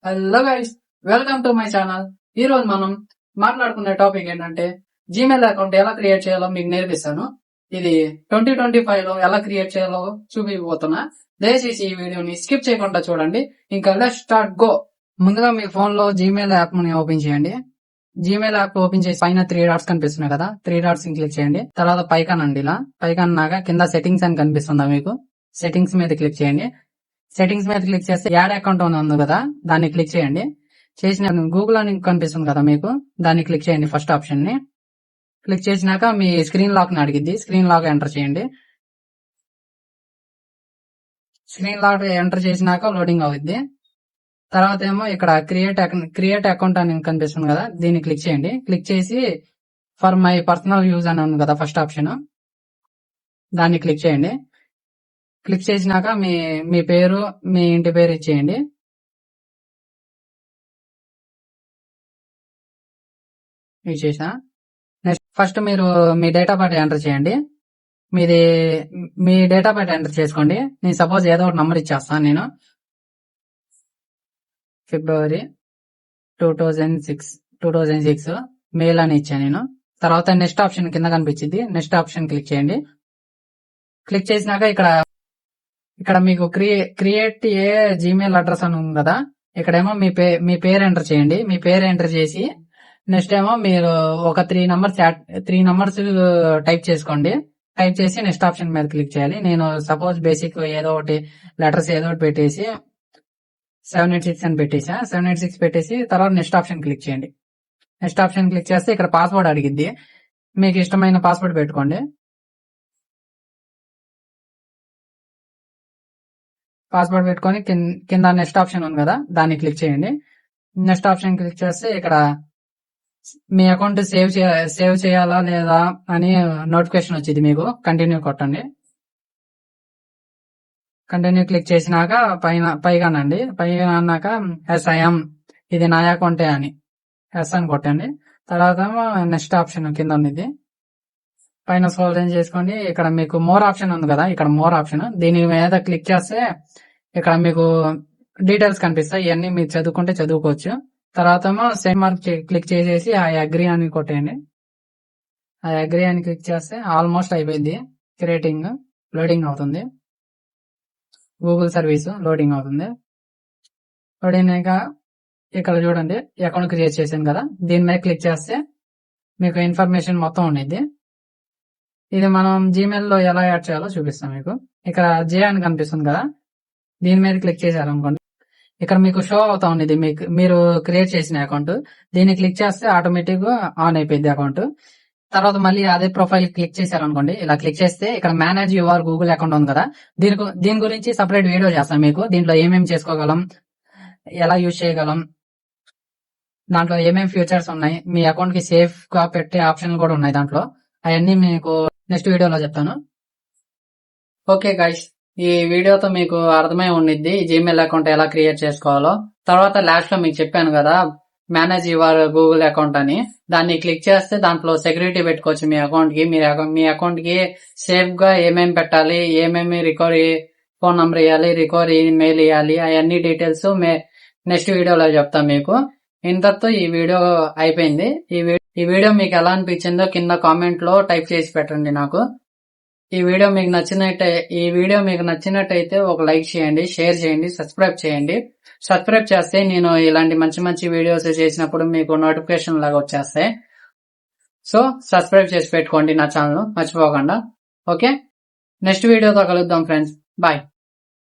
Hello guys, welcome to my channel. ఈ రోజు మనం మాట్లాడుకునే టాపిక్ ఏంటంటే జీమెయిల్ అకౌంట్ ఎలా క్రియేట్ చేయాలో మీకు నేర్పిస్తాను. ఇది 2025 లో ఎలా క్రియేట్ చేయాలో చూపిపోతున్నా. దయచేసి ఈ వీడియోని స్కిప్ చేయకుండా చూడండి. ఇంకా లెట్స్ స్టార్ట్ గో. ముందుగా మీ ఫోన్ లో జీమెయిల్ యాప్ ని ఓపెన్ చేయండి. జీమెయిల్ యాప్ ఓపెన్ చేసి పైన 3 డాట్స్ కనిపిస్తున్నాయి కదా, 3 డాట్స్ క్లిక్ చేయండి. తర్వాత పైకనండి, ఇలా పైకన్నాక కింద సెట్టింగ్స్ అని కనిపిస్తుందా మీకు, సెట్టింగ్స్ మీద క్లిక్ చేయండి. సెట్టింగ్స్ మీద క్లిక్ చేస్తే యాడ్ అకౌంట్ అని ఉంది కదా, దాన్ని క్లిక్ చేయండి. చేసిన గూగుల్ అని కనిపిస్తుంది కదా మీకు, దాన్ని క్లిక్ చేయండి. ఫస్ట్ ఆప్షన్ ని క్లిక్ చేసినాక మీ స్క్రీన్ లాక్ ని అడిగిద్ది, స్క్రీన్ లాక్ ఎంటర్ చేయండి. స్క్రీన్ లాక్ ఎంటర్ చేసినాక లోడింగ్ అవుద్ది. తర్వాత ఏమో ఇక్కడ క్రియేట్ అకౌంట్ అని కనిపిస్తుంది కదా, దీన్ని క్లిక్ చేయండి. క్లిక్ చేసి ఫర్ మై పర్సనల్ యూజ్ అని ఉంది కదా ఫస్ట్ ఆప్షన్, దాన్ని క్లిక్ చేయండి. క్లిక్ చేసినాక మీ పేరు, మీ ఇంటి పేరు ఇచ్చేయండి. ఇచ్చేసా. నెక్స్ట్ ఫస్ట్ మీరు మీ డేట్ ఆఫ్ బర్త్ ఎంటర్ చేయండి. మీ డేట్ ఆఫ్ బర్త్ ఎంటర్ చేసుకోండి. నేను సపోజ్ ఏదో ఒక నంబర్ ఇచ్చేస్తాను. నేను ఫిబ్రవరి 2006 మెయిల్ అని ఇచ్చాను నేను. తర్వాత నెక్స్ట్ ఆప్షన్ కింద కనిపించింది, నెక్స్ట్ ఆప్షన్ క్లిక్ చేయండి. క్లిక్ చేసినాక ఇక్కడ మీకు క్రియేట్ ఏ జీమెయిల్ అడ్రస్ అని ఉంది కదా, ఇక్కడేమో మీ పేరు ఎంటర్ చేయండి. మీ పేరు ఎంటర్ చేసి నెక్స్ట్ ఏమో మీరు ఒక 3 నంబర్స్ టైప్ చేసుకోండి. టైప్ చేసి నెక్స్ట్ ఆప్షన్ మీద క్లిక్ చేయాలి. నేను సపోజ్ బేసిక్ ఏదో ఒకటి లెటర్స్ ఏదో ఒకటి పెట్టేసి 786 అని పెట్టేసా. 786 పెట్టేసి తర్వాత నెక్స్ట్ ఆప్షన్ క్లిక్ చేయండి. నెక్స్ట్ ఆప్షన్ క్లిక్ చేస్తే ఇక్కడ పాస్వర్డ్ అడిగిద్ది. మీకు ఇష్టమైన పాస్వర్డ్ పెట్టుకోండి. పాస్వర్డ్ పెట్టుకొని కింద నెక్స్ట్ ఆప్షన్ ఉంది కదా, దాన్ని క్లిక్ చేయండి. నెక్స్ట్ ఆప్షన్ క్లిక్ చేస్తే ఇక్కడ మీ అకౌంట్ సేవ్ చేయాలా లేదా అని నోటిఫికేషన్ వచ్చింది మీకు. కంటిన్యూ కొట్టండి. కంటిన్యూ క్లిక్ చేసినాక పైగానండి, పైగా అన్నాక SIM ఇది నా అకౌంటే అని ఎస్ అని కొట్టండి. తర్వాత నెక్స్ట్ ఆప్షన్ కింద ఉంది, పైన స్క్రోల్ డౌన్ చేసుకోండి. ఇక్కడ మీకు మోర్ ఆప్షన్ ఉంది కదా, ఇక్కడ మోర్ ఆప్షన్, దీని మీద క్లిక్ చేస్తే ఇక్కడ మీకు డీటెయిల్స్ కనిపిస్తాయి. ఇవన్నీ మీరు చదువుకుంటే చదువుకోవచ్చు. తర్వాత సెండ్ మార్క్ క్లిక్ చేసేసి ఆ అగ్రీ అని కొట్టేయండి. ఆ అగ్రీ అని క్లిక్ చేస్తే ఆల్మోస్ట్ అయిపోయింది. క్రియేటింగ్ లోడింగ్ అవుతుంది, గూగుల్ సర్వీస్ లోడింగ్ అవుతుంది. లోడింగ్ అయ్యాక ఇక్కడ చూడండి అకౌంట్ క్రియేట్ చేశాను కదా, దీని మీద క్లిక్ చేస్తే మీకు ఇన్ఫర్మేషన్ మొత్తం ఉండేది. ఇది మనం జీమెయిల్ లో ఎలా యాడ్ చేయాలో చూపిస్తాం మీకు. ఇక్కడ జే అని కనిపిస్తుంది కదా, దీని మీద క్లిక్ చేశారనుకోండి, ఇక్కడ మీకు షో అవుతా ఉండేది మీరు క్రియేట్ చేసిన అకౌంట్. దీన్ని క్లిక్ చేస్తే ఆటోమేటిక్ గా ఆన్ అయిపోయింది అకౌంట్. తర్వాత మళ్ళీ అదే ప్రొఫైల్ క్లిక్ చేశారనుకోండి, ఇలా క్లిక్ చేస్తే ఇక్కడ మేనేజ్ యువర్ గూగుల్ అకౌంట్ ఉంది కదా, దీని గురించి సపరేట్ వీడియో చేస్తాం మీకు. దీంట్లో ఏమేమి చేసుకోగలం, ఎలా యూజ్ చేయగలం, దాంట్లో ఏమేమి ఫ్యూచర్స్ ఉన్నాయి, మీ అకౌంట్ కి సేఫ్ గా పెట్టే ఆప్షన్లు కూడా ఉన్నాయి దాంట్లో. అవన్నీ మీకు నెక్స్ట్ వీడియోలో చెప్తాను. ఓకే గైస్, ఈ వీడియోతో మీకు అర్థమై ఉండిద్ది జీమెయిల్ అకౌంట్ ఎలా క్రియేట్ చేసుకోవాలో. తర్వాత లాస్ట్ లో మీకు చెప్పాను కదా మేనేజ్ యువర్ గూగుల్ అకౌంట్ అని, దాన్ని క్లిక్ చేస్తే దాంట్లో సెక్యూరిటీ పెట్టుకోవచ్చు మీ అకౌంట్ కి. మీ అకౌంట్ కి సేఫ్ గా ఏమేమి పెట్టాలి, ఏమేమి రికవరీ ఫోన్ నంబర్ ఇవ్వాలి, రికవరీ మెయిల్ ఇవ్వాలి, అవన్నీ డీటెయిల్స్ నెక్స్ట్ వీడియోలో చెప్తాను మీకు. ఇంతతో ఈ వీడియో అయిపోయింది. ఈ వీడియో మీకు ఎలా అనిపించిందో కింద కామెంట్ లో టైప్ చేసి పెట్టండి నాకు. ఈ వీడియో మీకు నచ్చినట్టయితే ఒక లైక్ చేయండి, షేర్ చేయండి, సబ్స్క్రైబ్ చేయండి. సబ్స్క్రైబ్ చేస్తే నేను ఇలాంటి మంచి మంచి వీడియోస్ చేసినప్పుడు మీకు నోటిఫికేషన్ లాగా వచ్చేస్తాయి. సో సబ్స్క్రైబ్ చేసి పెట్టుకోండి నా ఛానల్ మర్చిపోకుండా. ఓకే, నెక్స్ట్ వీడియోతో కలుద్దాం ఫ్రెండ్స్. బాయ్.